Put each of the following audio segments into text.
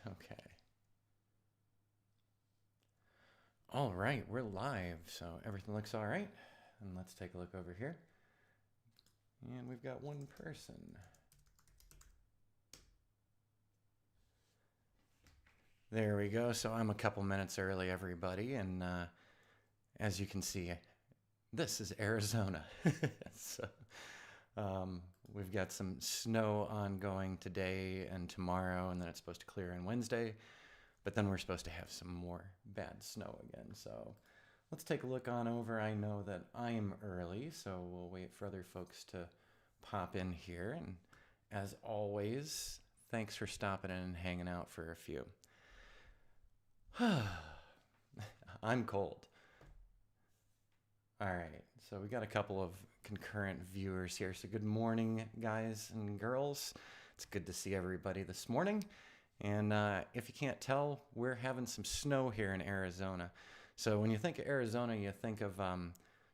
Okay. All right, we're live, so everything looks all right. And let's take a look over here. And we've got one person. There we go. So I'm a couple minutes early, everybody. And as you can see, this is Arizona. so we've got some snow ongoing today and tomorrow, and then it's supposed to clear on Wednesday. But then we're supposed to have some more bad snow again. So let's take a look on over. I know that I'm early, so we'll wait for other folks to pop in here. And as always, thanks for stopping in and hanging out for a few. I'm cold. All right, so we got a couple of concurrent viewers here. So good morning, guys and girls. It's good to see everybody this morning. And if you can't tell, we're having some snow here in Arizona. So when you think of Arizona, you think of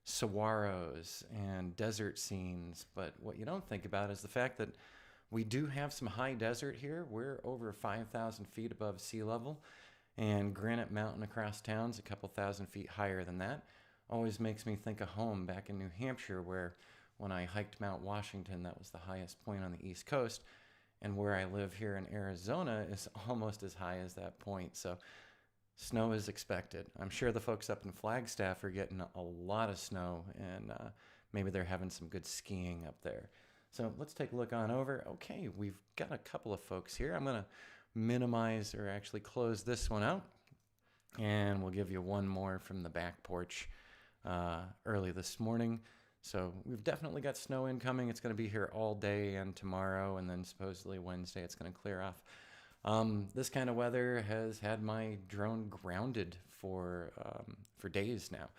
saguaros and desert scenes. But what you don't think about is the fact that we do have some high desert here. We're over 5,000 feet above sea level. And Granite Mountain across town's a couple thousand feet higher than that. Always makes me think of home back in New Hampshire, where when I hiked Mount Washington, that was the highest point on the East Coast. And where I live here in Arizona is almost as high as that point. So snow is expected. I'm sure the folks up in Flagstaff are getting a lot of snow, and maybe they're having some good skiing up there. So let's take a look on over. Okay, we've got a couple of folks here. I'm going to minimize or actually close this one out, and we'll give you one more from the back porch early this morning. So we've definitely got snow incoming. It's going to be here all day and tomorrow, and then supposedly Wednesday it's going to clear off. This kind of weather has had my drone grounded for days now.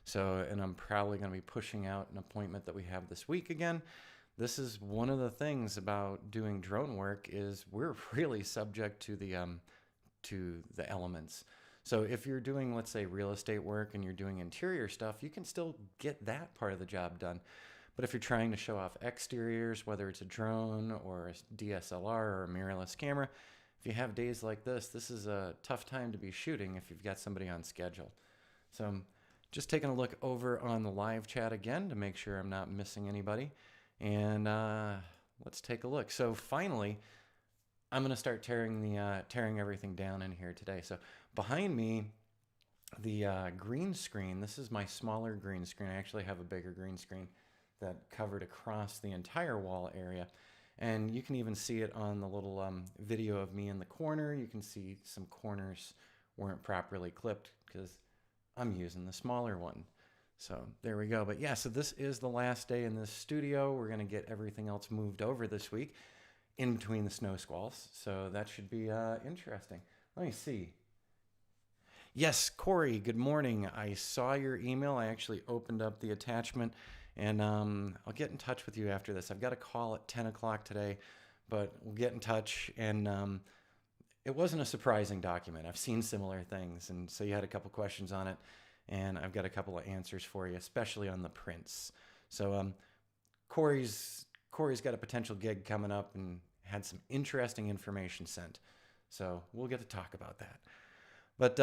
So, and I'm probably going to be pushing out an appointment that we have this week again. This is one of the things about doing drone work is we're really subject to the elements. So if you're doing, let's say, real estate work and you're doing interior stuff, you can still get that part of the job done. But if you're trying to show off exteriors, whether it's a drone or a DSLR or a mirrorless camera, if you have days like this is a tough time to be shooting if you've got somebody on schedule. So I'm just taking a look over on the live chat again to make sure I'm not missing anybody. And let's take a look. So finally, I'm going to start tearing everything down in here today. So behind me, the green screen, this is my smaller green screen. I actually have a bigger green screen that covered across the entire wall area. And you can even see it on the little video of me in the corner. You can see some corners weren't properly clipped because I'm using the smaller one. So there we go. But yeah, so this is the last day in this studio. We're going to get everything else moved over this week in between the snow squalls. So that should be interesting. Let me see. Yes, Corey, good morning. I saw your email. I actually opened up the attachment, and I'll get in touch with you after this. I've got a call at 10 o'clock today, but we'll get in touch. And it wasn't a surprising document. I've seen similar things, and so you had a couple questions on it, and I've got a couple of answers for you, especially on the prints. So Corey's got a potential gig coming up and had some interesting information sent. So we'll get to talk about that. But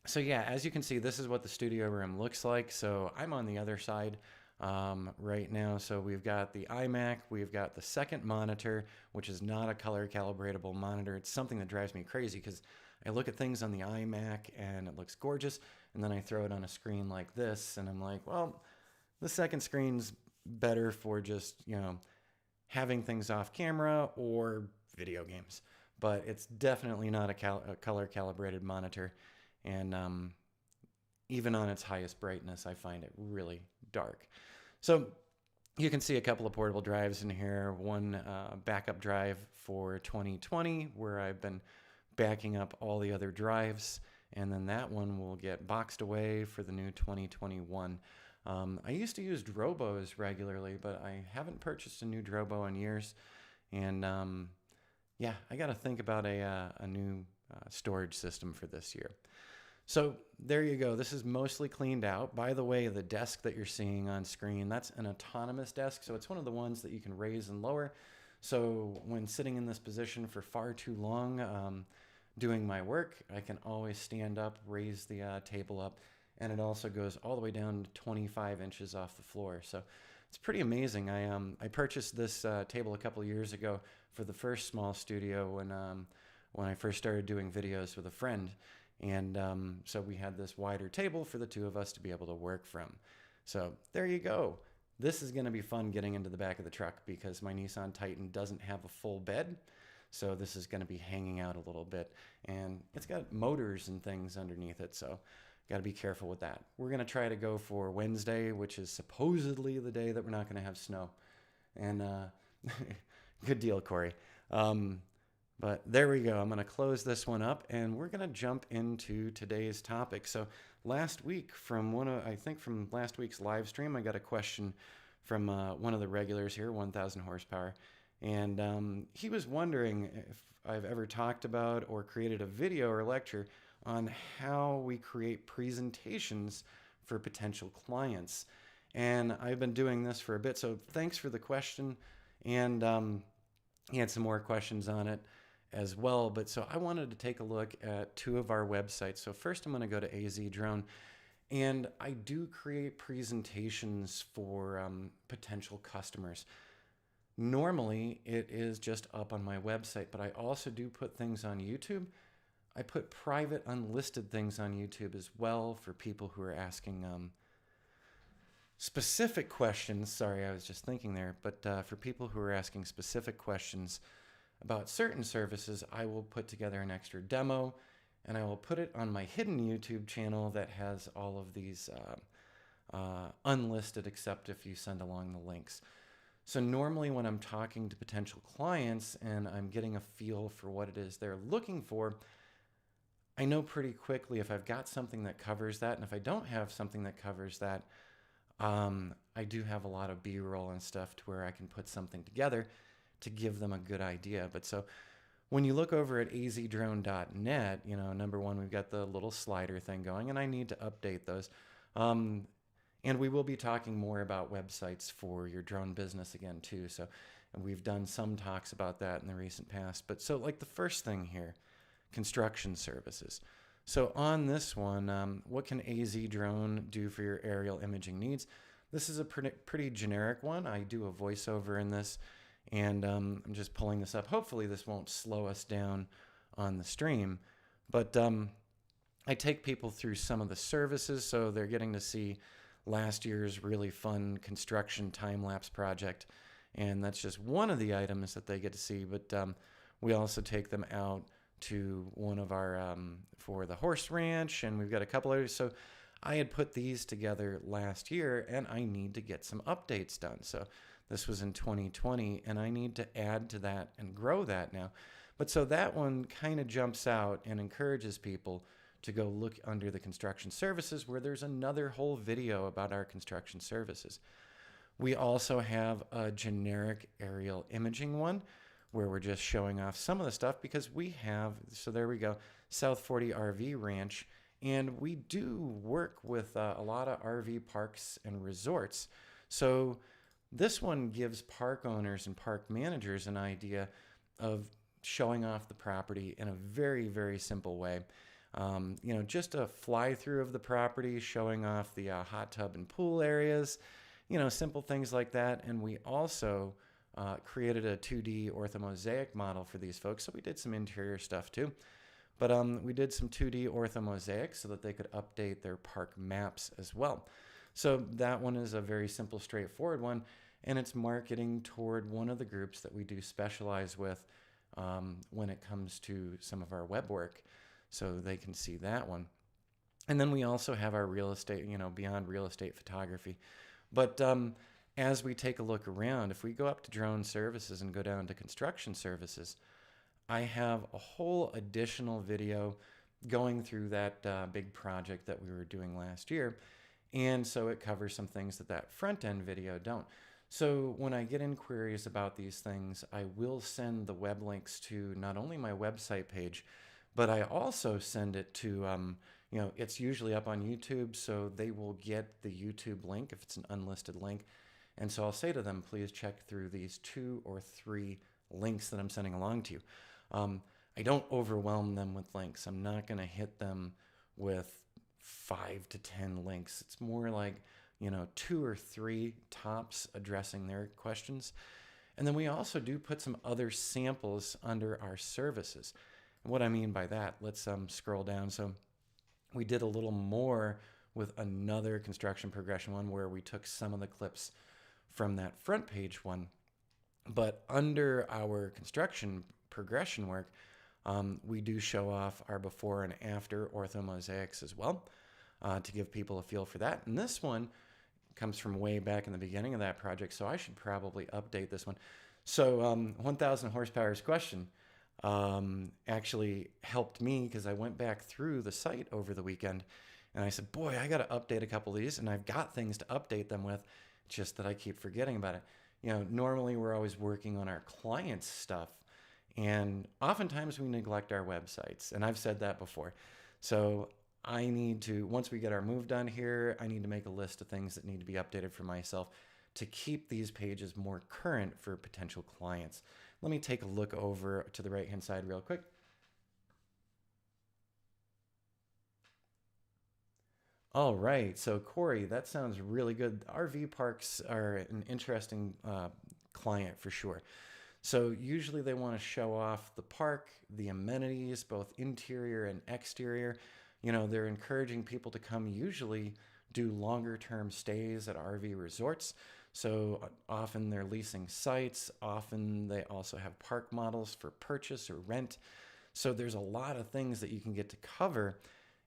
so yeah, as you can see, this is what the studio room looks like. So I'm on the other side right now. So we've got the iMac, we've got the second monitor, which is not a color calibratable monitor. It's something that drives me crazy because I look at things on the iMac and it looks gorgeous, and then I throw it on a screen like this and I'm like, well, the second screen's better for just, having things off camera or video games. But it's definitely not a color calibrated monitor. And even on its highest brightness, I find it really dark. So you can see a couple of portable drives in here. One backup drive for 2020, where I've been backing up all the other drives. And then that one will get boxed away for the new 2021. I used to use Drobos regularly, but I haven't purchased a new Drobo in years. And yeah, I got to think about a new storage system for this year. So there you go. This is mostly cleaned out. By the way, the desk that you're seeing on screen, that's an autonomous desk. So it's one of the ones that you can raise and lower. So when sitting in this position for far too long, doing my work, I can always stand up, raise the table up, and it also goes all the way down to 25 inches off the floor. So it's pretty amazing. I purchased this table a couple years ago for the first small studio when I first started doing videos with a friend, and so we had this wider table for the two of us to be able to work from. So there you go. This is going to be fun getting into the back of the truck because my Nissan Titan doesn't have a full bed. So this is going to be hanging out a little bit, and it's got motors and things underneath it. So got to be careful with that. We're going to try to go for Wednesday, which is supposedly the day that we're not going to have snow. And good deal, Corey. But there we go. I'm going to close this one up, and we're going to jump into today's topic. So last week, from last week's live stream, I got a question from one of the regulars here, 1000 horsepower. And he was wondering if I've ever talked about or created a video or lecture on how we create presentations for potential clients. And I've been doing this for a bit, so thanks for the question. And he had some more questions on it as well. But so I wanted to take a look at two of our websites. So first I'm going to go to AZ Drone. And I do create presentations for potential customers. Normally, it is just up on my website, but I also do put things on YouTube. I put private, unlisted things on YouTube as well for people who are asking specific questions. Sorry, I was just thinking there. But for people who are asking specific questions about certain services, I will put together an extra demo, and I will put it on my hidden YouTube channel that has all of these unlisted, except if you send along the links. So normally when I'm talking to potential clients and I'm getting a feel for what it is they're looking for, I know pretty quickly if I've got something that covers that. And if I don't have something that covers that, I do have a lot of B-roll and stuff to where I can put something together to give them a good idea. But so when you look over at azdrone.net, you know, number one, we've got the little slider thing going, and I need to update those. And we will be talking more about websites for your drone business again, too. So we've done some talks about that in the recent past. But so like the first thing here, construction services. So on this one, what can AZ Drone do for your aerial imaging needs? This is a pretty generic one. I do a voiceover in this, and I'm just pulling this up. Hopefully this won't slow us down on the stream. But I take people through some of the services, so they're getting to see last year's really fun construction time-lapse project, and that's just one of the items that they get to see. But we also take them out to one of our for the horse ranch, and we've got a couple others. So I had put these together last year, and I need to get some updates done. So this was in 2020, and I need to add to that and grow that now. But so that one kind of jumps out and encourages people to go look under the construction services, where there's another whole video about our construction services. We also have a generic aerial imaging one where we're just showing off some of the stuff because we have, so there we go, South 40 RV Ranch, and we do work with a lot of RV parks and resorts. So this one gives park owners and park managers an idea of showing off the property in a very, very simple way. You know, just a fly through of the property, showing off the hot tub and pool areas, you know, simple things like that. And we also created a 2D orthomosaic model for these folks. So we did some interior stuff too. But we did some 2D orthomosaic so that they could update their park maps as well. So that one is a very simple, straightforward one. And it's marketing toward one of the groups that we do specialize with when it comes to some of our web work. So they can see that one. And then we also have our real estate, you know, beyond real estate photography. But as we take a look around, if we go up to drone services and go down to construction services, I have a whole additional video going through that big project that we were doing last year. And so it covers some things that that front end video don't. So when I get inquiries about these things, I will send the web links to not only my website page, but I also send it to, you know, it's usually up on YouTube, so they will get the YouTube link if it's an unlisted link. And so I'll say to them, please check through these 2 or 3 links that I'm sending along to you. I don't overwhelm them with links. I'm not going to hit them with 5 to 10 links. It's more like, 2 or 3 tops addressing their questions. And then we also do put some other samples under our services. And what I mean by that, let's scroll down. So we did a little more with another construction progression one where we took some of the clips from that front page one. But under our construction progression work, we do show off our before and after orthomosaics as well to give people a feel for that. And this one comes from way back in the beginning of that project, so I should probably update this one. So 1,000 horsepower's question actually helped me because I went back through the site over the weekend and I said, boy, I got to update a couple of these, and I've got things to update them with, just that I keep forgetting about it. Normally we're always working on our clients' stuff, and oftentimes we neglect our websites, and I've said that before. So I need to, once we get our move done here, I need to make a list of things that need to be updated for myself to keep these pages more current for potential clients. Let me take a look over to the right-hand side real quick. All right, so Corey, that sounds really good. RV parks are an interesting client for sure. So usually they want to show off the park, the amenities, both interior and exterior. They're encouraging people to come usually do longer term stays at RV resorts. So often they're leasing sites. Often they also have park models for purchase or rent. So there's a lot of things that you can get to cover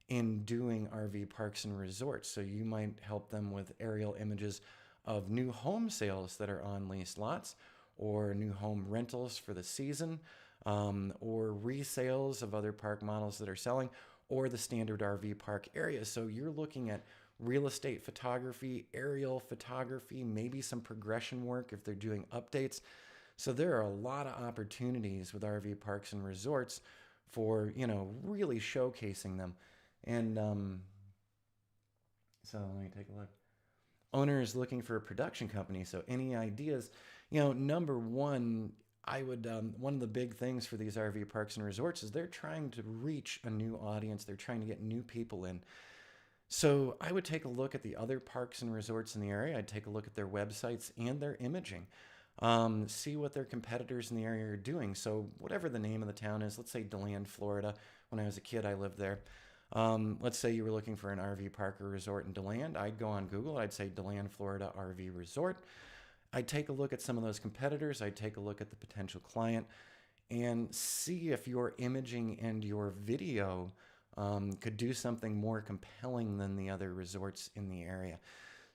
in doing RV parks and resorts. So you might help them with aerial images of new home sales that are on leased lots, or new home rentals for the season, or resales of other park models that are selling, or the standard RV park area. So you're looking at real estate photography, aerial photography, maybe some progression work if they're doing updates. So there are a lot of opportunities with RV parks and resorts for, really showcasing them. And so let me take a look. Owner is looking for a production company. So any ideas? Number one, I would, one of the big things for these RV parks and resorts is they're trying to reach a new audience. They're trying to get new people in. So I would take a look at the other parks and resorts in the area. I'd take a look at their websites and their imaging. See what their competitors in the area are doing. So whatever the name of the town is, let's say DeLand, Florida. When I was a kid, I lived there. Let's say you were looking for an RV park or resort in DeLand. I'd go on Google. I'd say DeLand, Florida RV Resort. I'd take a look at some of those competitors. I'd take a look at the potential client and see if your imaging and your video could do something more compelling than the other resorts in the area.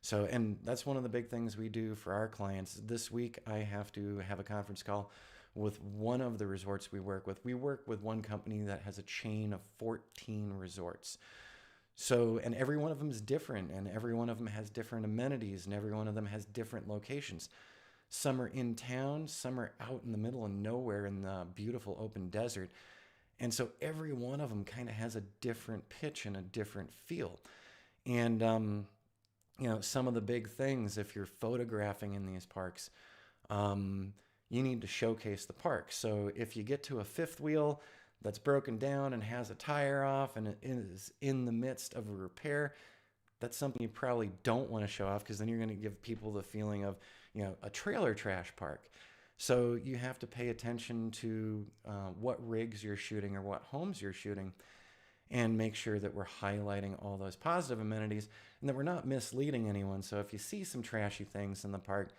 So, and that's one of the big things we do for our clients. This week, I have to have a conference call with one of the resorts we work with. We work with one company that has a chain of 14 resorts. So, and every one of them is different, and every one of them has different amenities, and every one of them has different locations. Some are in town, some are out in the middle of nowhere in the beautiful open desert. And so every one of them kind of has a different pitch and a different feel. And, some of the big things, if you're photographing in these parks, you need to showcase the park. So if you get to a fifth wheel that's broken down and has a tire off and it is in the midst of a repair, that's something you probably don't want to show off, because then you're going to give people the feeling of, a trailer trash park. So you have to pay attention to what rigs you're shooting or what homes you're shooting, and make sure that we're highlighting all those positive amenities and that we're not misleading anyone. So if you see some trashy things in the park,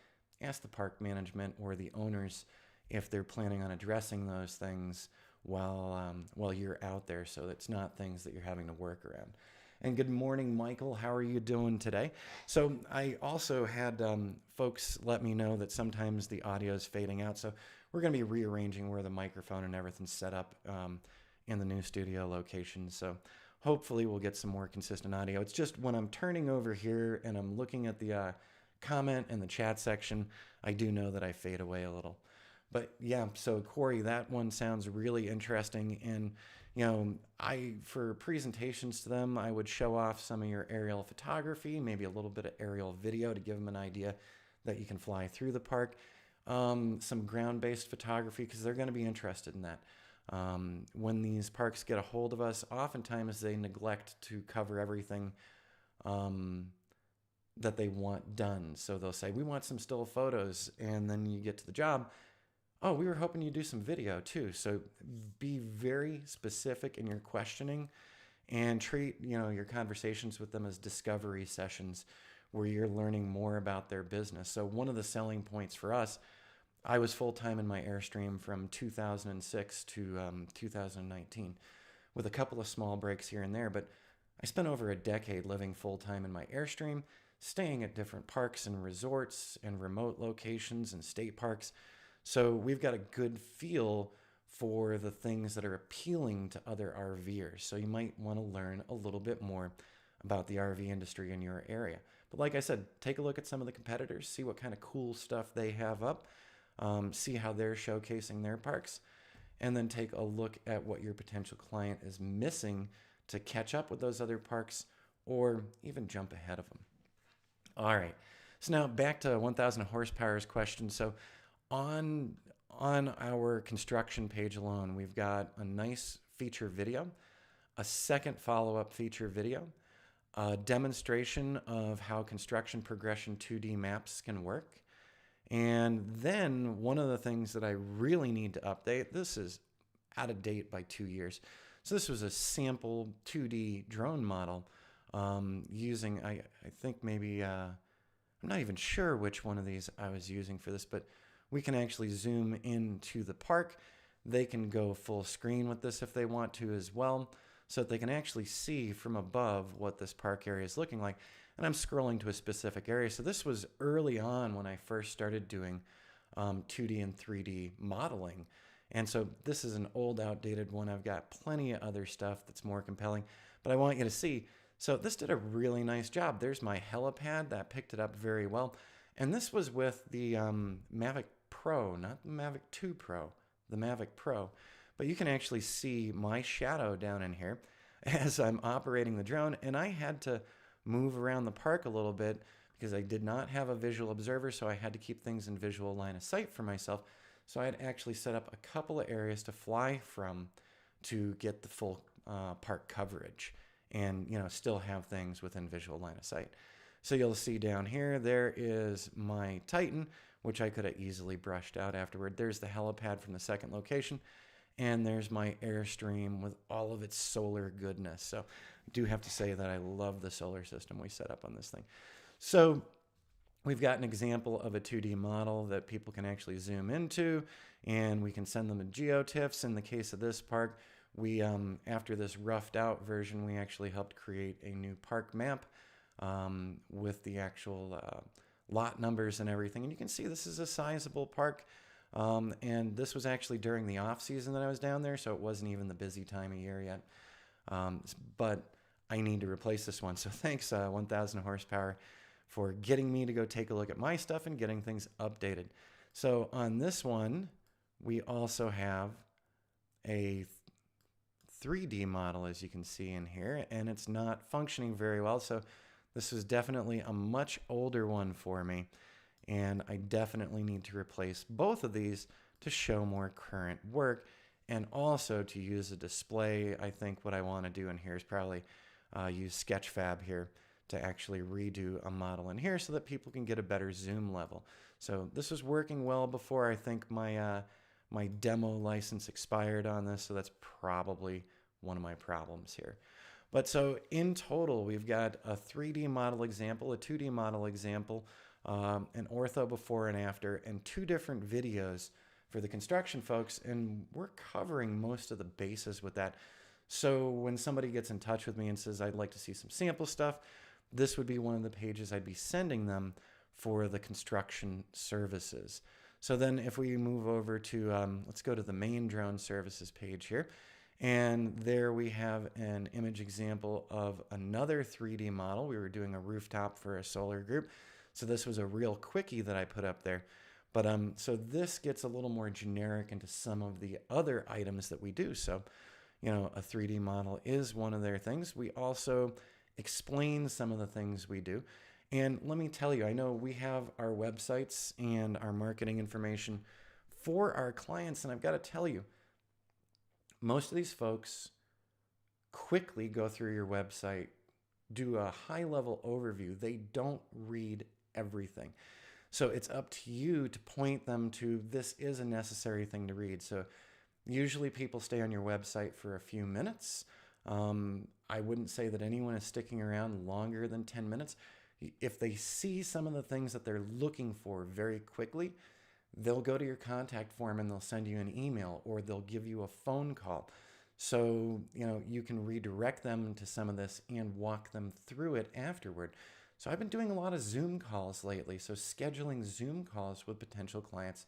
ask the park management or the owners if they're planning on addressing those things while you're out there, so it's not things that you're having to work around. And good morning, Michael. How are you doing today? So I also had folks let me know that sometimes the audio is fading out. So we're going to be rearranging where the microphone and everything's set up in the new studio location. So hopefully we'll get some more consistent audio. It's just when I'm turning over here and I'm looking at the comment and the chat section, I do know that I fade away a little. But yeah, so Corey, that one sounds really interesting. And, for presentations to them, I would show off some of your aerial photography, maybe a little bit of aerial video to give them an idea that you can fly through the park. Some ground-based photography, because they're going to be interested in that. When these parks get a hold of us, oftentimes they neglect to cover everything that they want done. So they'll say, we want some still photos. And then you get to the job. Oh, we were hoping you'd do some video too. So be very specific in your questioning and treat, your conversations with them as discovery sessions where you're learning more about their business. So one of the selling points for us, I was full-time in my Airstream from 2006 to 2019 with a couple of small breaks here and there, but I spent over a decade living full-time in my Airstream, staying at different parks and resorts and remote locations and state parks. So we've got a good feel for the things that are appealing to other RVers. So you might want to learn a little bit more about the RV industry in your area. But like I said, take a look at some of the competitors, see what kind of cool stuff they have up, see how they're showcasing their parks, and then take a look at what your potential client is missing to catch up with those other parks or even jump ahead of them. All right, so now back to 1,000 horsepower's question. So on our construction page alone, we've got a nice feature video, a second follow-up feature video, a demonstration of how construction progression 2D maps can work. And then one of the things that I really need to update, this is out of date by 2 years. So this was a sample 2D drone model using, I think maybe, I'm not even sure which one of these I was using for this, but we can actually zoom into the park. They can go full screen with this if they want to as well, so that they can actually see from above what this park area is looking like. And I'm scrolling to a specific area. So this was early on when I first started doing 2D and 3D modeling. And so this is an old, outdated one. I've got plenty of other stuff that's more compelling, but I want you to see. So this did a really nice job. There's my helipad. That picked it up very well. And this was with the Mavic Pro, not the Mavic 2 Pro, the Mavic Pro. But you can actually see my shadow down in here as I'm operating the drone. And I had to move around the park a little bit because I did not have a visual observer, so I had to keep things in visual line of sight for myself. So I had actually set up a couple of areas to fly from to get the full park coverage and still have things within visual line of sight. So you'll see down here, there is my Titan, which I could have easily brushed out afterward. There's the helipad from the second location. And there's my Airstream with all of its solar goodness. So I do have to say that I love the solar system we set up on this thing. So we've got an example of a 2D model that people can actually zoom into, and we can send them to GeoTIFFs. In the case of this park, we, after this roughed out version, we actually helped create a new park map with the actual lot numbers and everything. And you can see this is a sizable park. And this was actually during the off season that I was down there, so it wasn't even the busy time of year yet. But I need to replace this one. So thanks, 1,000 horsepower, for getting me to go take a look at my stuff and getting things updated. So on this one, we also have a 3D model, as you can see in here, and it's not functioning very well. So this is definitely a much older one for me. And I definitely need to replace both of these to show more current work and also to use a display. I think what I want to do in here is probably use Sketchfab here to actually redo a model in here so that people can get a better zoom level. So this was working well before I think my demo license expired on this, so that's probably one of my problems here. But so in total, we've got a 3D model example, a 2D model example, an ortho before and after, and 2 different videos for the construction folks, and we're covering most of the bases with that. So when somebody gets in touch with me and says, I'd like to see some sample stuff, this would be one of the pages I'd be sending them for the construction services. So then if we move over to, let's go to the main drone services page here. And there we have an image example of another 3D model. We were doing a rooftop for a solar group. So this was a real quickie that I put up there. But so this gets a little more generic into some of the other items that we do. So, a 3D model is one of their things. We also explain some of the things we do. And let me tell you, I know we have our websites and our marketing information for our clients. And I've got to tell you, most of these folks quickly go through your website, do a high-level overview. They don't read everything. So it's up to you to point them to this is a necessary thing to read. So usually people stay on your website for a few minutes. I wouldn't say that anyone is sticking around longer than 10 minutes. If they see some of the things that they're looking for very quickly, they'll go to your contact form and they'll send you an email or they'll give you a phone call. So, you can redirect them to some of this and walk them through it afterward. So I've been doing a lot of Zoom calls lately. So scheduling Zoom calls with potential clients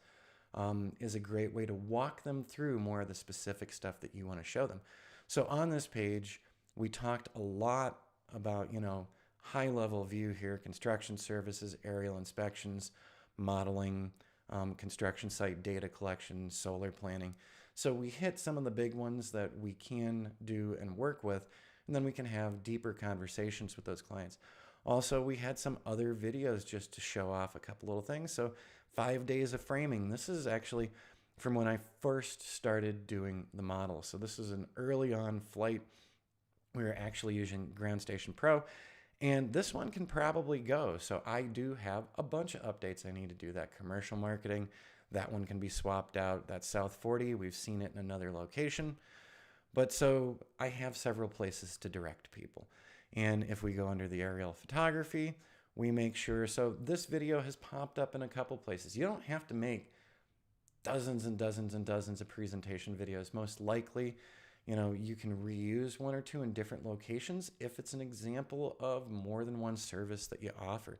is a great way to walk them through more of the specific stuff that you want to show them. So on this page, we talked a lot about, high level view here, construction services, aerial inspections, modeling, construction site data collection, solar planning. So we hit some of the big ones that we can do and work with, and then we can have deeper conversations with those clients. Also, we had some other videos just to show off a couple little things. So 5 days of framing. This is actually from when I first started doing the model. So this is an early on flight. We were actually using Ground Station Pro, and this one can probably go. So I do have a bunch of updates I need to do. That commercial marketing, that one can be swapped out. That's South 40. We've seen it in another location. But so I have several places to direct people. And if we go under the aerial photography, we make sure, so this video has popped up in a couple places. You don't have to make dozens and dozens and dozens of presentation videos. Most likely, you can reuse one or two in different locations if it's an example of more than one service that you offer.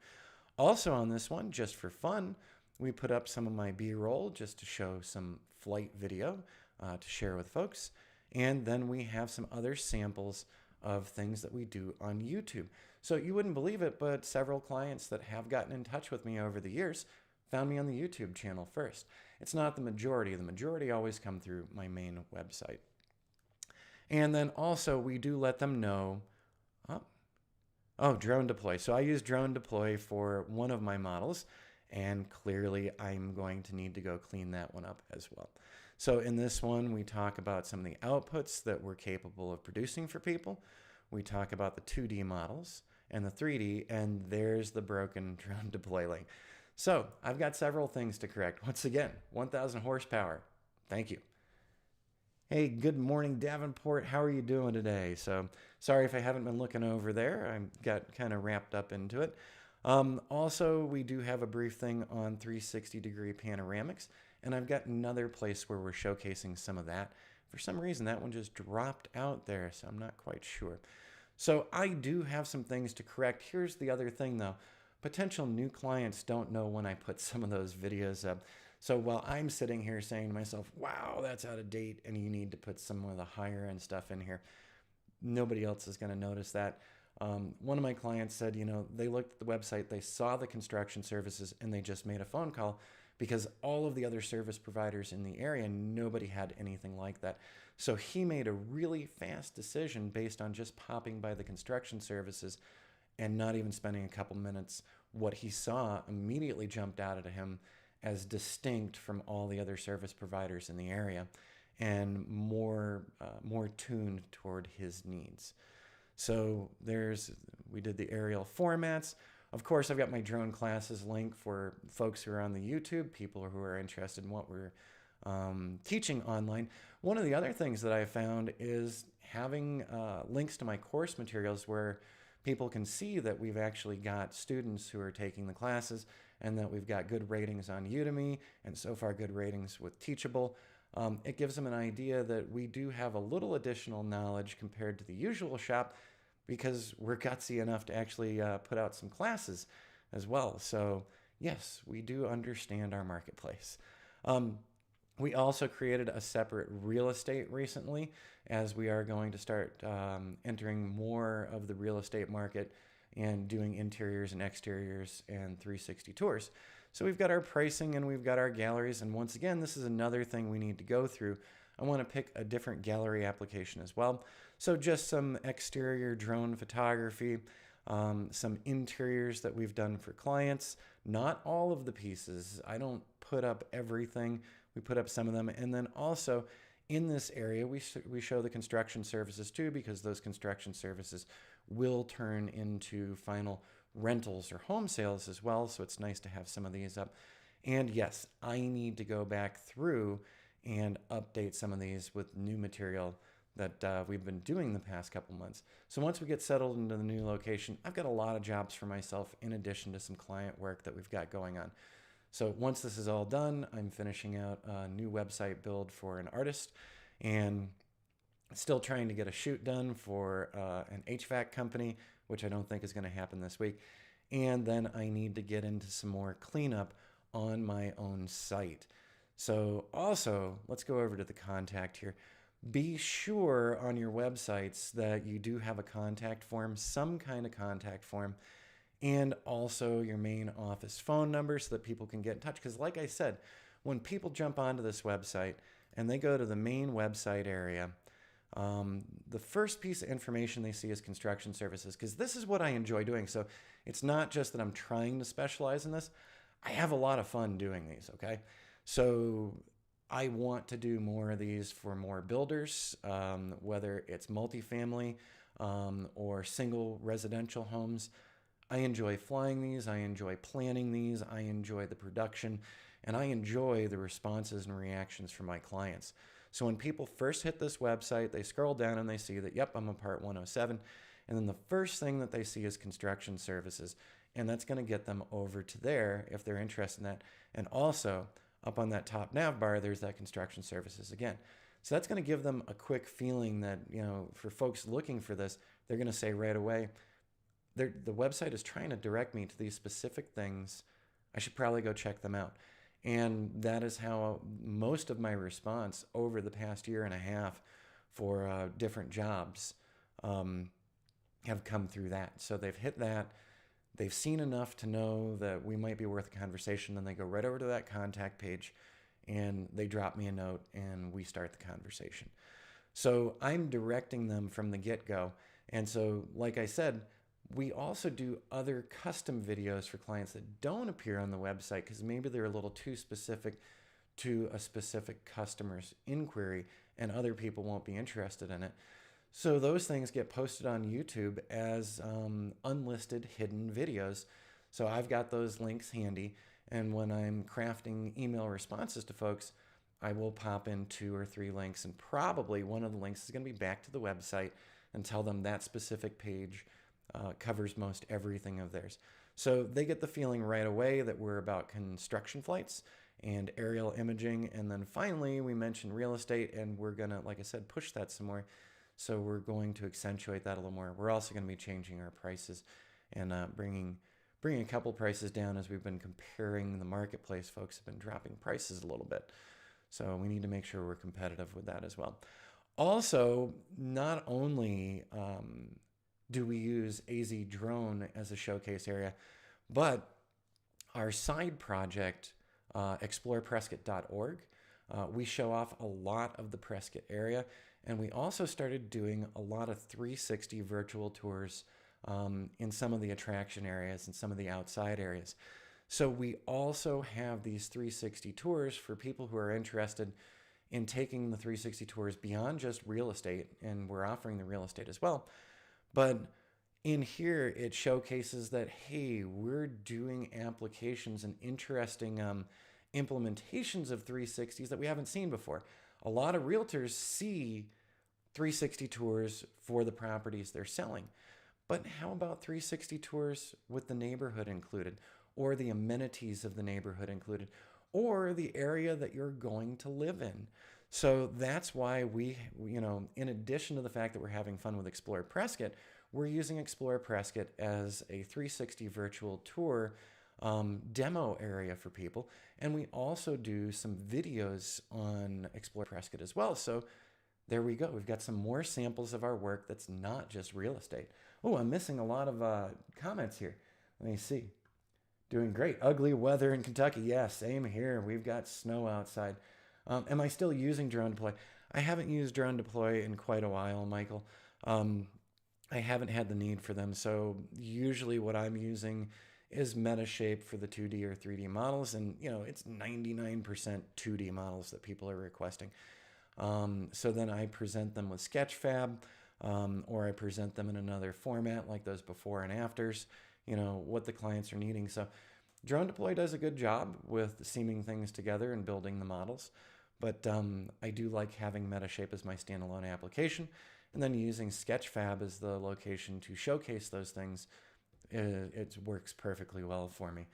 Also on this one, just for fun, we put up some of my B-roll just to show some flight video to share with folks. And then we have some other samples of things that we do on YouTube. So you wouldn't believe it, but several clients that have gotten in touch with me over the years found me on the YouTube channel first. It's not the majority. The majority always come through my main website. And then also we do let them know, drone deploy. So I use drone deploy for one of my models, and clearly I'm going to need to go clean that one up as well. So in this one, we talk about some of the outputs that we're capable of producing for people. We talk about the 2D models and the 3D, and there's the broken drone deploy link. So I've got several things to correct. Once again, 1,000 horsepower. Thank you. Hey, good morning, Davenport. How are you doing today? So sorry if I haven't been looking over there. I got kind of wrapped up into it. Also, we do have a brief thing on 360-degree panoramics, and I've got another place where we're showcasing some of that. For some reason, that one just dropped out there, so I'm not quite sure. So I do have some things to correct. Here's the other thing, though. Potential new clients don't know when I put some of those videos up. So while I'm sitting here saying to myself, wow, that's out of date, and you need to put some of the higher end stuff in here, nobody else is going to notice that. One of my clients said, they looked at the website, they saw the construction services, and they just made a phone call because all of the other service providers in the area, nobody had anything like that. So he made a really fast decision based on just popping by the construction services and not even spending a couple minutes. What he saw immediately jumped out at him as distinct from all the other service providers in the area and more tuned toward his needs. So we did the aerial formats. Of course, I've got my drone classes link for folks who are on the YouTube, people who are interested in what we're teaching online. One of the other things that I found is having links to my course materials where people can see that we've actually got students who are taking the classes and that we've got good ratings on Udemy and so far good ratings with Teachable. It gives them an idea that we do have a little additional knowledge compared to the usual shop because we're gutsy enough to actually put out some classes as well. So yes, we do understand our marketplace. We also created a separate real estate recently, as we are going to start entering more of the real estate market and doing interiors and exteriors and 360 tours. So we've got our pricing and we've got our galleries. And once again, this is another thing we need to go through. I want to pick a different gallery application as well. So just some exterior drone photography, some interiors that we've done for clients, not all of the pieces. I don't put up everything. We put up some of them. And then also In this area, we show the construction services too, because those construction services will turn into final rentals or home sales as well. So it's nice to have some of these up. And yes, I need to go back through and update some of these with new material that we've been doing the past couple months. So once we get settled into the new location, I've got a lot of jobs for myself in addition to some client work that we've got going on. So once this is all done, I'm finishing out a new website build for an artist and still trying to get a shoot done for an HVAC company, which I don't think is going to happen this week. And then I need to get into some more cleanup on my own site. So also, let's go over to the contact here. Be sure on your websites that you do have a contact form, some kind of contact form, and also your main office phone number so that people can get in touch. Because like I said, when people jump onto this website and they go to the main website area, the first piece of information they see is construction services, because this is what I enjoy doing. So it's not just that I'm trying to specialize in this. I have a lot of fun doing these, okay? So I want to do more of these for more builders, whether it's multifamily or single residential homes. I enjoy flying these. I enjoy planning these. I enjoy the production, and I enjoy the responses and reactions from my clients. So when people first hit this website, they scroll down and they see that, yep, I'm a Part 107. And then the first thing that they see is construction services. And that's going to get them over to there if they're interested in that. And also, up on that top nav bar, there's that construction services again. So that's going to give them a quick feeling that, you know, for folks looking for this, they're going to say right away, the website is trying to direct me to these specific things. I should probably go check them out. And that is how most of my response over the past year and a half for different jobs have come through that. So they've hit that. They've seen enough to know that we might be worth a conversation. Then they go right over to that contact page and they drop me a note and we start the conversation. So I'm directing them from the get-go. And so, like I said, we also do other custom videos for clients that don't appear on the website because maybe they're a little too specific to a specific customer's inquiry and other people won't be interested in it. So those things get posted on YouTube as unlisted hidden videos. So I've got those links handy. And when I'm crafting email responses to folks, I will pop in 2 or 3 links. And probably one of the links is going to be back to the website and tell them that specific page covers most everything of theirs. So they get the feeling right away that we're about construction flights and aerial imaging. And then finally, we mentioned real estate, and we're going to, like I said, push that some more. So we're going to accentuate that a little more. We're also going to be changing our prices and bringing a couple prices down as we've been comparing the marketplace. Folks have been dropping prices a little bit. So we need to make sure we're competitive with that as well. Also, not only do we use AZ Drone as a showcase area, but our side project, exploreprescott.org, we show off a lot of the Prescott area. And we also started doing a lot of 360 virtual tours in some of the attraction areas and some of the outside areas. So we also have these 360 tours for people who are interested in taking the 360 tours beyond just real estate, and we're offering the real estate as well. But in here, it showcases that, hey, we're doing applications and interesting implementations of 360s that we haven't seen before. A lot of realtors see 360 tours for the properties they're selling. But how about 360 tours with the neighborhood included, or the amenities of the neighborhood included, or the area that you're going to live in? So that's why we, in addition to the fact that we're having fun with Explore Prescott, we're using Explore Prescott as a 360 virtual tour demo area for people. And we also do some videos on Explore Prescott as well. So there we go. We've got some more samples of our work that's not just real estate. Oh, I'm missing a lot of comments here. Let me see. Doing great. Ugly weather in Kentucky. Yeah, same here. We've got snow outside. Am I still using Drone Deploy? I haven't used Drone Deploy in quite a while, Michael. I haven't had the need for them. So usually what I'm using is Metashape for the 2D or 3D models. And, it's 99% 2D models that people are requesting. So then I present them with Sketchfab, or I present them in another format like those before and afters, what the clients are needing. So Drone Deploy does a good job with seaming things together and building the models. But I do like having Metashape as my standalone application, and then using Sketchfab as the location to showcase those things. It works perfectly well for me.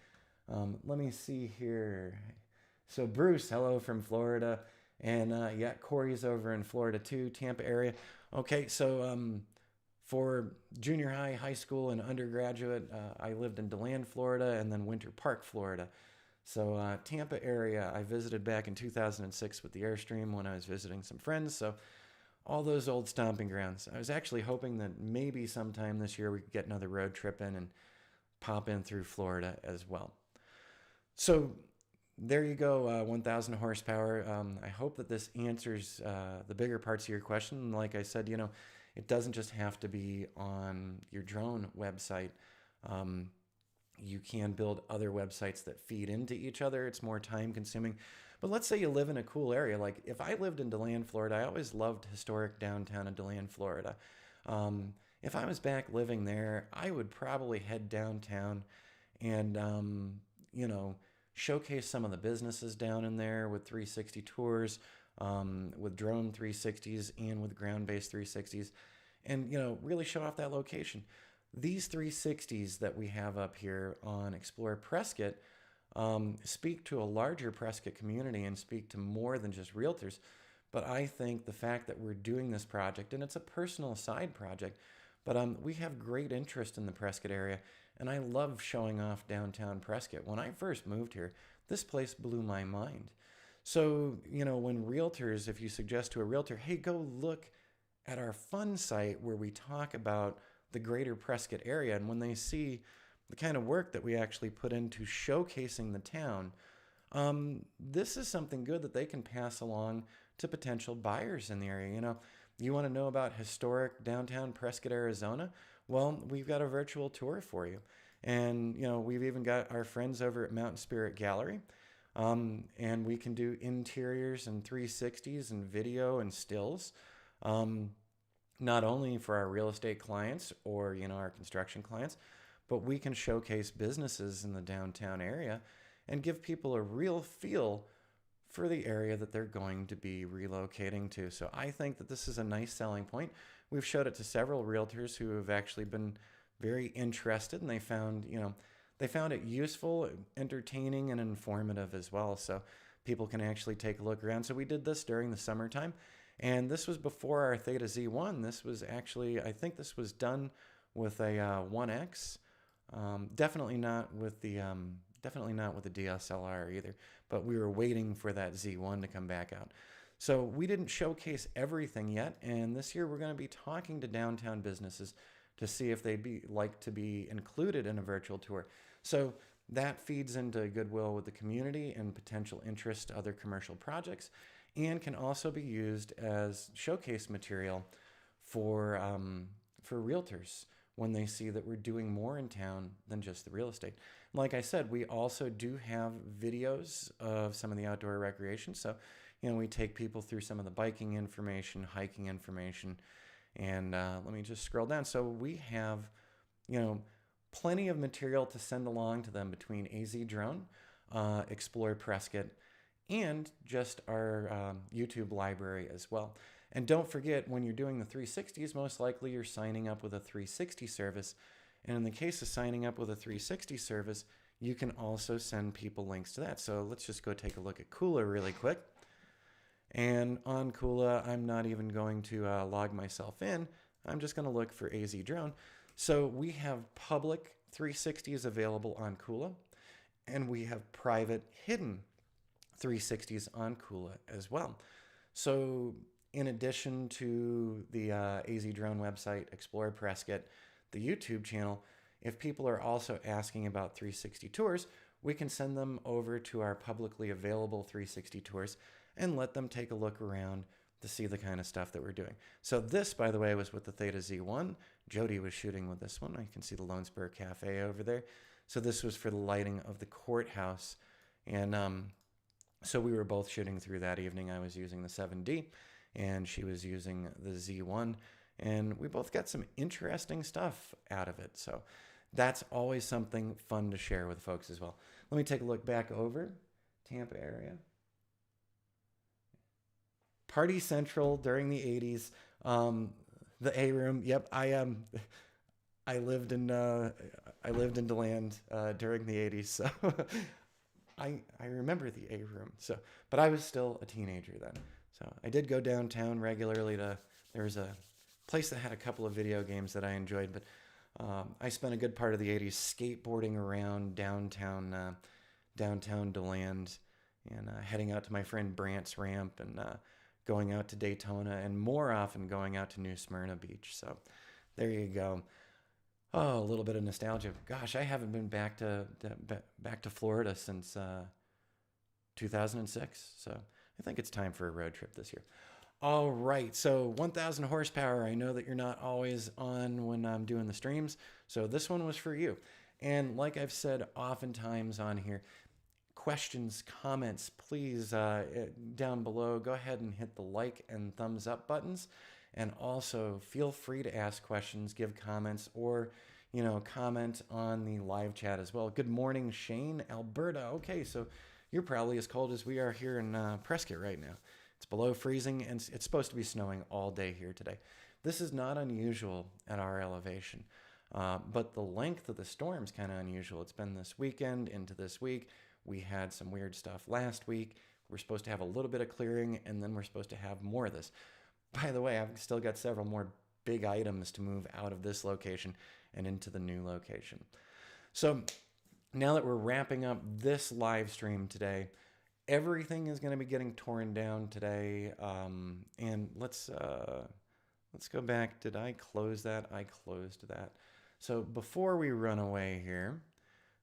Let me see here. So Bruce, hello from Florida. And yeah, Corey's over in Florida too, Tampa area. Okay, so for junior high, high school, and undergraduate, I lived in DeLand, Florida, and then Winter Park, Florida. So Tampa area, I visited back in 2006 with the Airstream when I was visiting some friends. So all those old stomping grounds. I was actually hoping that maybe sometime this year we could get another road trip in and pop in through Florida as well. So there you go, 1,000 horsepower. I hope that this answers the bigger parts of your question. Like I said, it doesn't just have to be on your drone website. You can build other websites that feed into each other. It's more time consuming. But let's say you live in a cool area. Like if I lived in DeLand, Florida, I always loved historic downtown in DeLand, Florida. If I was back living there, I would probably head downtown and, showcase some of the businesses down in there with 360 tours, with drone 360s and with ground-based 360s, and really show off that location. These 360s that we have up here on Explore Prescott speak to a larger Prescott community and speak to more than just realtors. But I think the fact that we're doing this project, and it's a personal side project, but we have great interest in the Prescott area, and I love showing off downtown Prescott. When I first moved here, this place blew my mind. So, when realtors, if you suggest to a realtor, hey, go look at our fun site where we talk about the greater Prescott area, and when they see the kind of work that we actually put into showcasing the town, this is something good that they can pass along to potential buyers in the area. You want to know about historic downtown Prescott, Arizona? Well, we've got a virtual tour for you. And, we've even got our friends over at Mountain Spirit Gallery. And we can do interiors and 360s and video and stills. Not only for our real estate clients or, our construction clients, but we can showcase businesses in the downtown area and give people a real feel for the area that they're going to be relocating to. So I think that this is a nice selling point. We've showed it to several realtors who have actually been very interested, and they found it useful, entertaining, and informative as well. So people can actually take a look around. So we did this during the summertime, and this was before our Theta Z1. This was actually, I think this was done with a 1X. Definitely not with the DSLR either, but we were waiting for that Z1 to come back out. So we didn't showcase everything yet, and this year we're going to be talking to downtown businesses to see if they'd like to be included in a virtual tour. So that feeds into goodwill with the community and potential interest to other commercial projects, and can also be used as showcase material for realtors when they see that we're doing more in town than just the real estate. Like I said, we also do have videos of some of the outdoor recreation. So, we take people through some of the biking information, hiking information, and let me just scroll down. So we have, plenty of material to send along to them between AZ Drone, Explore Prescott, and just our YouTube library as well. And don't forget, when you're doing the 360s, most likely you're signing up with a 360 service. And in the case of signing up with a 360 service, you can also send people links to that. So let's just go take a look at Kula really quick. And on Kula, I'm not even going to log myself in. I'm just going to look for AZ Drone. So we have public 360s available on Kula, and we have private hidden 360s on Kula as well. So in addition to the AZ Drone website, Explore Prescott, the YouTube channel, if people are also asking about 360 tours, we can send them over to our publicly available 360 tours and let them take a look around to see the kind of stuff that we're doing. So this, by the way, was with the Theta Z1. Jody was shooting with this one. I can see the Lone Spur Cafe over there. So this was for the lighting of the courthouse. And so we were both shooting through that evening. I was using the 7D. and she was using the Z1, and we both got some interesting stuff out of it. So that's always something fun to share with folks as well. Let me take a look back over Tampa area. Party Central during the 80s. The A room. Yep, I lived in DeLand during the 80s, so I remember the A room. So, but I was still a teenager then. So I did go downtown regularly there was a place that had a couple of video games that I enjoyed, but I spent a good part of the 80s skateboarding around downtown DeLand, and heading out to my friend Brant's ramp, and going out to Daytona, and more often going out to New Smyrna Beach. So there you go. Oh, a little bit of nostalgia. Gosh, I haven't been back to Florida since 2006. So I think it's time for a road trip this year. All right, so 1,000 horsepower. I know that you're not always on when I'm doing the streams, so this one was for you. And like I've said oftentimes on here, questions, comments, please, down below, go ahead and hit the like and thumbs up buttons. And also feel free to ask questions, give comments, or, comment on the live chat as well. Good morning, Shane, Alberta. Okay, so you're probably as cold as we are here in Prescott right now. It's below freezing, and it's supposed to be snowing all day here today. This is not unusual at our elevation, but the length of the storm's kind of unusual. It's been this weekend into this week. We had some weird stuff last week. We're supposed to have a little bit of clearing, and then we're supposed to have more of this. By the way, I've still got several more big items to move out of this location and into the new location. So now that we're wrapping up this live stream today, everything is going to be getting torn down today. And let's go back. Did I close that? I closed that. So before we run away here,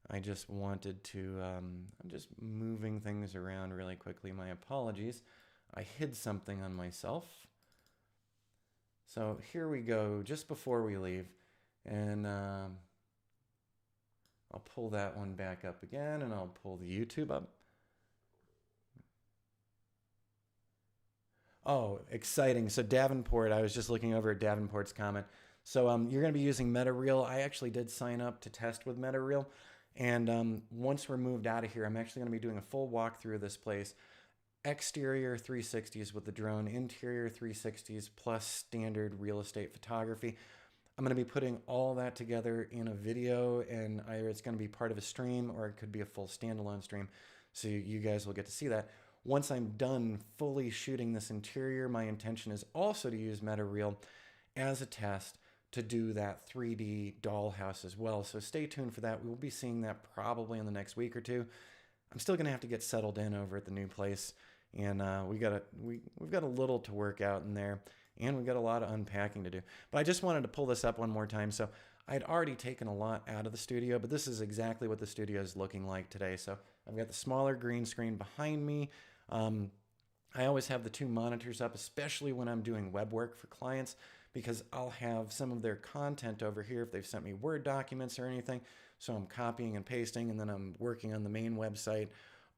I just wanted to, I'm just moving things around really quickly. My apologies. I hid something on myself. So here we go, just before we leave, and I'll pull that one back up again, and I'll pull the YouTube up. Oh, exciting. So Davenport, I was just looking over at Davenport's comment. So you're going to be using MetaReal. I actually did sign up to test with MetaReal, and once we're moved out of here, I'm actually going to be doing a full walkthrough of this place. Exterior 360s with the drone, interior 360s plus standard real estate photography. I'm going to be putting all that together in a video, and either it's going to be part of a stream or it could be a full standalone stream. So you guys will get to see that. Once I'm done fully shooting this interior, my intention is also to use MetaReal as a test to do that 3D dollhouse as well. So stay tuned for that. We will be seeing that probably in the next week or two. I'm still going to have to get settled in over at the new place, and we've got a little to work out in there, and we've got a lot of unpacking to do. But I just wanted to pull this up one more time. So I'd already taken a lot out of the studio, but this is exactly what the studio is looking like today. So I've got the smaller green screen behind me. I always have the two monitors up, especially when I'm doing web work for clients, because I'll have some of their content over here if they've sent me Word documents or anything. So I'm copying and pasting, and then I'm working on the main website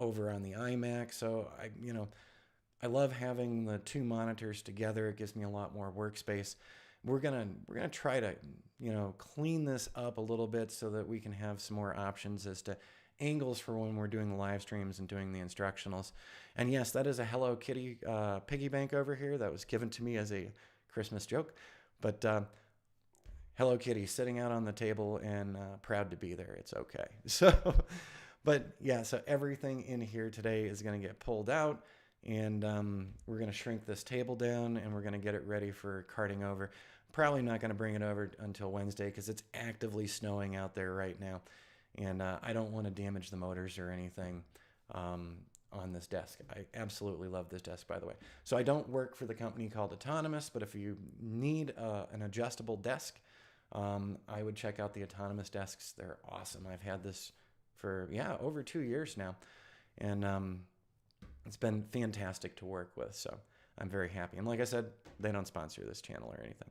over on the iMac. So I love having the two monitors together. It gives me a lot more workspace. We're gonna try to clean this up a little bit so that we can have some more options as to angles for when we're doing the live streams and doing the instructionals. And yes, that is a Hello Kitty piggy bank over here that was given to me as a Christmas joke, but Hello Kitty sitting out on the table, and proud to be there. It's okay. So, but yeah, so everything in here today is going to get pulled out, and we're going to shrink this table down, and we're going to get it ready for carting over. Probably not going to bring it over until Wednesday because it's actively snowing out there right now, and I don't want to damage the motors or anything on this desk. I absolutely love this desk, by the way. So I don't work for the company called Autonomous, but if you need an adjustable desk, I would check out the Autonomous desks. They're awesome. I've had this for, over 2 years now, and it's been fantastic to work with. So I'm very happy. And like I said, they don't sponsor this channel or anything.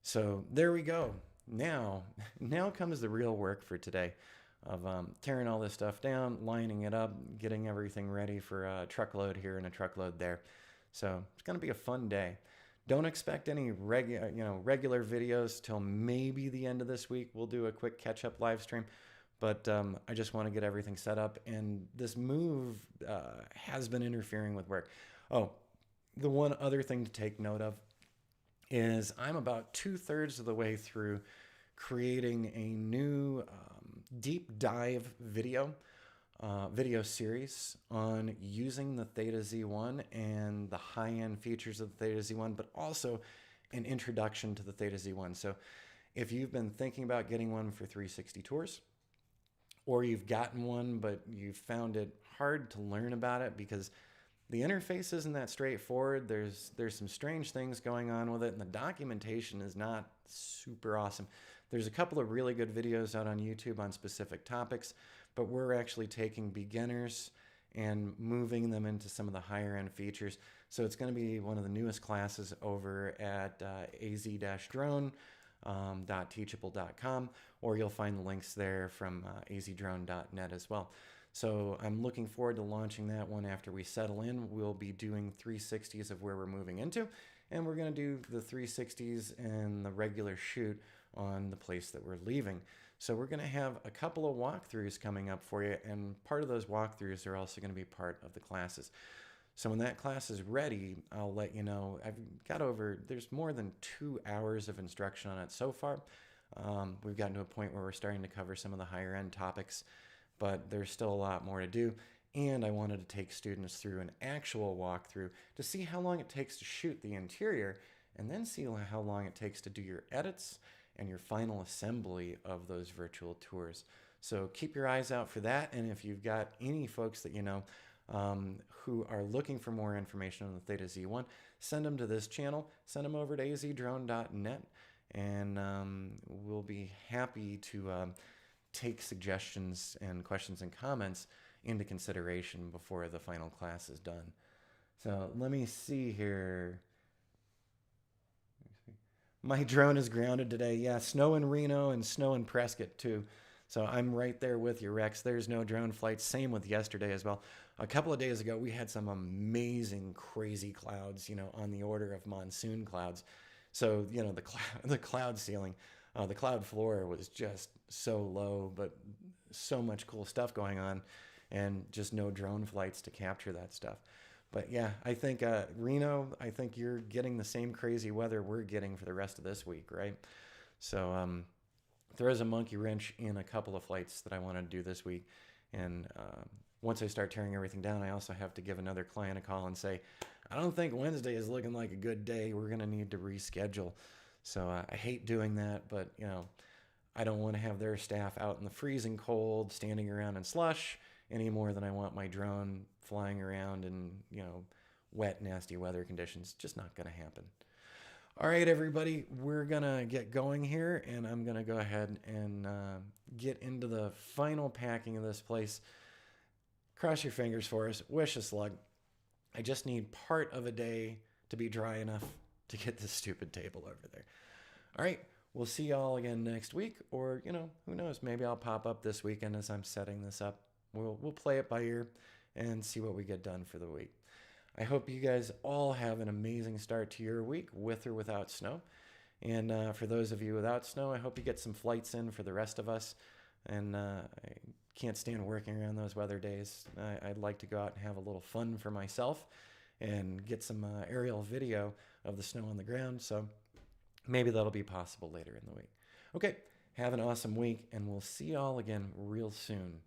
So there we go. Now comes the real work for today of tearing all this stuff down, lining it up, getting everything ready for a truckload here and a truckload there. So it's going to be a fun day. Don't expect any regular videos till maybe the end of this week. We'll do a quick catch-up live stream. But I just want to get everything set up. And this move has been interfering with work. Oh, the one other thing to take note of is I'm about 2/3 of the way through creating a new deep dive video series on using the Theta Z1 and the high-end features of the Theta Z1, but also an introduction to the Theta Z1. So if you've been thinking about getting one for 360 tours, or you've gotten one but you've found it hard to learn about it because the interface isn't that straightforward, there's some strange things going on with it, and the documentation is not super awesome. There's a couple of really good videos out on YouTube on specific topics, but we're actually taking beginners and moving them into some of the higher end features. So it's going to be one of the newest classes over at az-drone.teachable.com, or you'll find the links there from azdrone.net as well. So I'm looking forward to launching that one after we settle in. We'll be doing 360s of where we're moving into, and we're going to do the 360s and the regular shoot on the place that we're leaving. So we're going to have a couple of walkthroughs coming up for you, and part of those walkthroughs are also going to be part of the classes. So when that class is ready, I'll let you know. There's more than 2 hours of instruction on it so far. We've gotten to a point where we're starting to cover some of the higher end topics, but there's still a lot more to do. And I wanted to take students through an actual walkthrough to see how long it takes to shoot the interior, and then see how long it takes to do your edits and your final assembly of those virtual tours. So keep your eyes out for that. And if you've got any folks that you know who are looking for more information on the Theta Z1, send them to this channel, send them over to azdrone.net, and we'll be happy to take suggestions and questions and comments into consideration before the final class is done. So let me see here. My drone is grounded today. Yeah, snow in Reno and snow in Prescott too. So I'm right there with you, Rex. There's no drone flights. Same with yesterday as well. A couple of days ago, we had some amazing, crazy clouds, on the order of monsoon clouds. So, the cloud ceiling, the cloud floor was just so low, but so much cool stuff going on, and just no drone flights to capture that stuff. But yeah, I think Reno, I think you're getting the same crazy weather we're getting for the rest of this week, right? So throws a monkey wrench in a couple of flights that I want to do this week. And once I start tearing everything down, I also have to give another client a call and say, I don't think Wednesday is looking like a good day. We're going to need to reschedule. So I hate doing that, but I don't want to have their staff out in the freezing cold, standing around in slush, any more than I want my drone flying around in, wet, nasty weather conditions. Just not going to happen. All right, everybody, we're going to get going here, and I'm going to go ahead and get into the final packing of this place. Cross your fingers for us. Wish us luck. I just need part of a day to be dry enough to get this stupid table over there. All right, we'll see y'all again next week, or, who knows, maybe I'll pop up this weekend as I'm setting this up. We'll play it by ear and see what we get done for the week. I hope you guys all have an amazing start to your week, with or without snow. And for those of you without snow, I hope you get some flights in for the rest of us. And I can't stand working around those weather days. I'd like to go out and have a little fun for myself and get some aerial video of the snow on the ground. So maybe that'll be possible later in the week. Okay, have an awesome week, and we'll see y'all again real soon.